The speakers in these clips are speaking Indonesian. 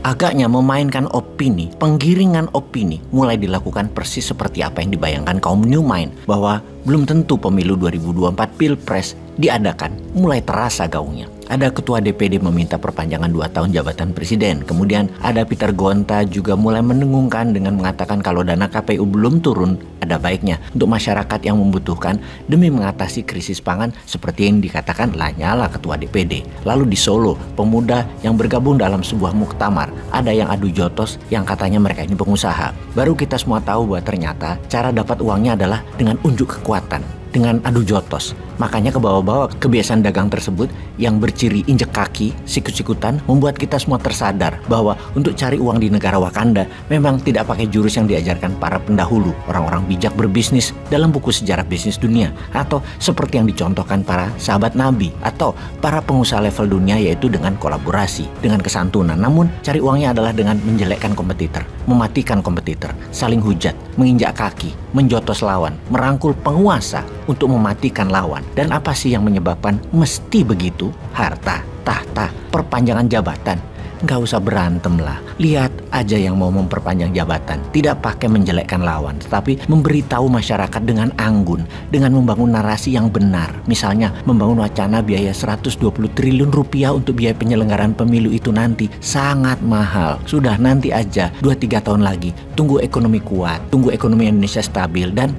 Agaknya memainkan opini, penggiringan opini mulai dilakukan persis seperti apa yang dibayangkan kaum New Mind, bahwa belum tentu pemilu 2024 Pilpres diadakan, mulai terasa gaungnya. Ada ketua DPD meminta perpanjangan 2 tahun jabatan presiden. Kemudian ada Peter Gonta juga mulai mendengungkan dengan mengatakan kalau dana KPU belum turun, ada baiknya untuk masyarakat yang membutuhkan demi mengatasi krisis pangan seperti yang dikatakan Lanyala ketua DPD. Lalu di Solo, pemuda yang bergabung dalam sebuah muktamar, ada yang adu jotos yang katanya mereka ini pengusaha. Baru kita semua tahu bahwa ternyata cara dapat uangnya adalah dengan unjuk kekuatan, dengan adu jotos. Makanya ke bawah-bawah kebiasaan dagang tersebut yang berciri injek kaki, sikut-sikutan, membuat kita semua tersadar bahwa untuk cari uang di negara Wakanda memang tidak pakai jurus yang diajarkan para pendahulu, orang-orang bijak berbisnis dalam buku sejarah bisnis dunia, atau seperti yang dicontohkan para sahabat Nabi atau para pengusaha level dunia, yaitu dengan kolaborasi, dengan kesantunan. Namun cari uangnya adalah dengan menjelekkan kompetitor, mematikan kompetitor, saling hujat, menginjak kaki, menjotos lawan, merangkul penguasa untuk mematikan lawan. Dan apa sih yang menyebabkan mesti begitu? Harta, tahta, perpanjangan jabatan. Nggak usah berantem lah. Lihat aja yang mau memperpanjang jabatan. Tidak pakai menjelekkan lawan, tetapi memberitahu masyarakat dengan anggun, dengan membangun narasi yang benar. Misalnya membangun wacana biaya 120 triliun rupiah untuk biaya penyelenggaraan pemilu itu nanti sangat mahal. Sudah, nanti aja 2-3 tahun lagi. Tunggu ekonomi kuat, tunggu ekonomi Indonesia stabil, dan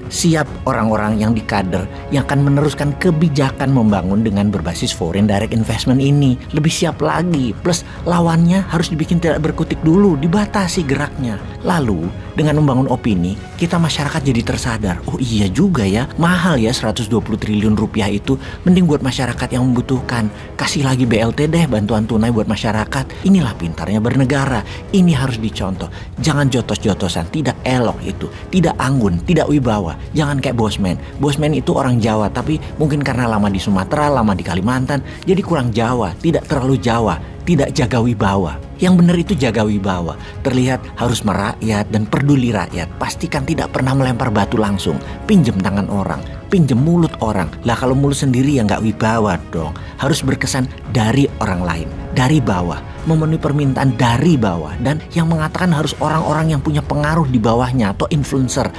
siap orang-orang yang dikader yang akan meneruskan kebijakan membangun dengan berbasis foreign direct investment ini. Lebih siap lagi, plus lawannya harus dibikin tidak berkutik dulu, dibatasi geraknya. Lalu dengan membangun opini, kita masyarakat jadi tersadar, oh iya juga ya, mahal ya 120 triliun rupiah itu, mending buat masyarakat yang membutuhkan. Kasih lagi BLT deh, bantuan tunai buat masyarakat. Inilah pintarnya bernegara, ini harus dicontoh. Jangan jotos-jotosan, tidak elok itu, tidak anggun, tidak wibawa. Jangan kayak Bosman. Bosman itu orang Jawa, tapi mungkin karena lama di Sumatera, lama di Kalimantan, jadi kurang Jawa, tidak terlalu Jawa, tidak jaga wibawa. Yang benar itu jaga wibawa, terlihat harus merakyat dan peduli rakyat. Pastikan tidak pernah melempar batu langsung, pinjem tangan orang, pinjem mulut orang. Lah kalau mulut sendiri ya nggak wibawa dong. Harus berkesan dari orang lain, dari bawah, memenuhi permintaan dari bawah. Dan yang mengatakan harus orang-orang yang punya pengaruh di bawahnya, atau influencer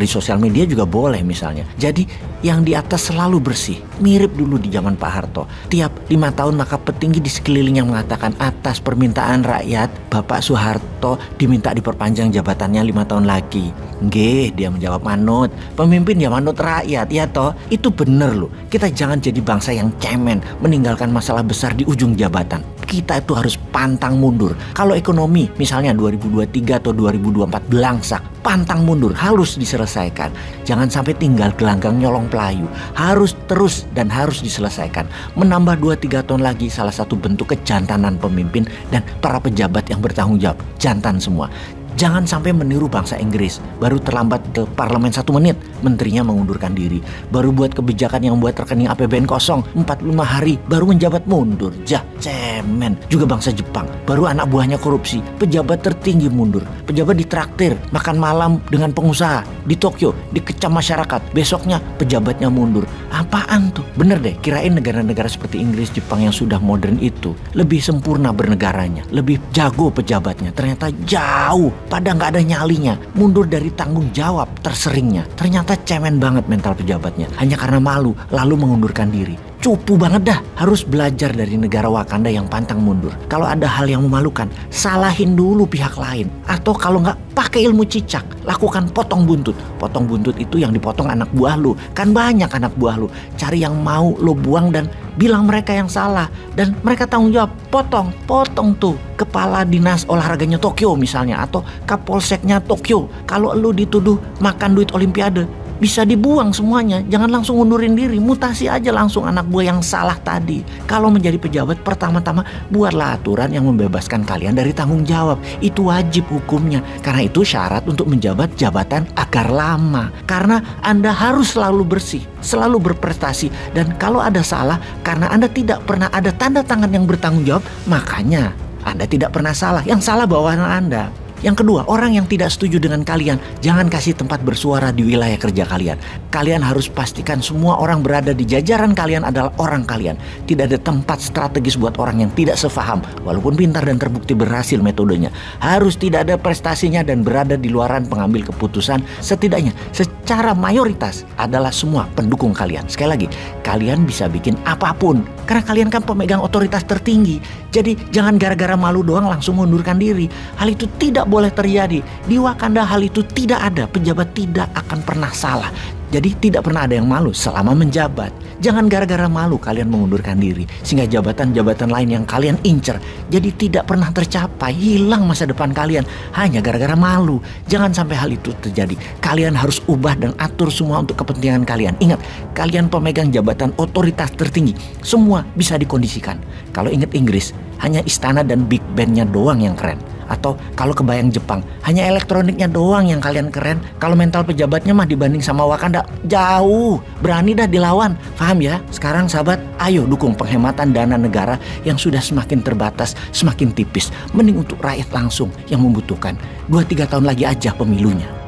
di sosial media juga boleh misalnya. Jadi yang di atas selalu bersih. Mirip dulu di zaman Pak Harto. Tiap 5 tahun maka petinggi di sekeliling yang mengatakan atas permintaan rakyat, Bapak Soeharto diminta diperpanjang jabatannya 5 tahun lagi. Nggih, dia menjawab manut. Pemimpin ya manut rakyat, ya toh. Itu bener loh. Kita jangan jadi bangsa yang cemen, meninggalkan masalah besar di ujung jabatan. Kita itu harus pantang mundur. Kalau ekonomi misalnya 2023 atau 2024 belangsak, pantang mundur, harus diselesaikan. Jangan sampai tinggal gelanggang nyolong pelayu. Harus terus dan harus diselesaikan. Menambah 2-3 tahun lagi salah satu bentuk kejantanan pemimpin dan para pejabat yang bertanggung jawab. Jantan semua. Jangan sampai meniru bangsa Inggris. Baru terlambat ke parlemen 1 menit, menterinya mengundurkan diri. Baru buat kebijakan yang buat rekening APBN kosong 45 hari, baru menjabat mundur. Cemen. Juga bangsa Jepang, baru anak buahnya korupsi, pejabat tertinggi mundur. Pejabat ditraktir, makan malam dengan pengusaha. Di Tokyo, dikecam masyarakat, besoknya pejabatnya mundur. Apaan tuh? Bener deh, kirain negara-negara seperti Inggris, Jepang yang sudah modern itu lebih sempurna bernegaranya, lebih jago pejabatnya. Ternyata jauh. Pada nggak ada nyalinya, mundur dari tanggung jawab terseringnya. Ternyata cemen banget mental pejabatnya, hanya karena malu lalu mengundurkan diri. Cupu banget dah, harus belajar dari negara Wakanda yang pantang mundur. Kalau ada hal yang memalukan, salahin dulu pihak lain. Atau kalau nggak, pakai ilmu cicak, lakukan potong buntut. Potong buntut itu yang dipotong anak buah lu. Kan banyak anak buah lu. Cari yang mau lu buang dan bilang mereka yang salah. Dan mereka tanggung jawab, potong tuh kepala dinas olahraganya Tokyo misalnya, atau kapolseknya Tokyo. Kalau lu dituduh makan duit olimpiade, bisa dibuang semuanya, jangan langsung ngundurin diri, mutasi aja langsung anak buah yang salah tadi. Kalau menjadi pejabat, pertama-tama buatlah aturan yang membebaskan kalian dari tanggung jawab. Itu wajib hukumnya, karena itu syarat untuk menjabat jabatan agar lama. Karena Anda harus selalu bersih, selalu berprestasi. Dan kalau ada salah, karena Anda tidak pernah ada tanda tangan yang bertanggung jawab, makanya Anda tidak pernah salah. Yang salah bawahan Anda. Yang kedua, orang yang tidak setuju dengan kalian, jangan kasih tempat bersuara di wilayah kerja kalian. Kalian harus pastikan semua orang berada di jajaran kalian adalah orang kalian. Tidak ada tempat strategis buat orang yang tidak sefaham, walaupun pintar dan terbukti berhasil metodenya. Harus tidak ada prestasinya dan berada di luaran pengambil keputusan, setidaknya secara mayoritas adalah semua pendukung kalian. Sekali lagi, kalian bisa bikin apapun, karena kalian kan pemegang otoritas tertinggi. Jadi jangan gara-gara malu doang langsung mundurkan diri. Hal itu tidak boleh terjadi. Di Wakanda hal itu tidak ada. Pejabat tidak akan pernah salah. Jadi tidak pernah ada yang malu selama menjabat. Jangan gara-gara malu kalian mengundurkan diri, sehingga jabatan-jabatan lain yang kalian incer jadi tidak pernah tercapai. Hilang masa depan kalian hanya gara-gara malu. Jangan sampai hal itu terjadi. Kalian harus ubah dan atur semua untuk kepentingan kalian. Ingat, kalian pemegang jabatan otoritas tertinggi. Semua bisa dikondisikan. Kalau ingat Inggris, hanya istana dan big bandnya doang yang keren. Atau kalau kebayang Jepang, hanya elektroniknya doang yang kalian keren. Kalau mental pejabatnya mah dibanding sama Wakanda jauh. Berani dah dilawan. Paham ya? Sekarang sahabat, ayo dukung penghematan dana negara yang sudah semakin terbatas, semakin tipis. Mending untuk rakyat langsung yang membutuhkan. 2-3 tahun lagi aja pemilunya.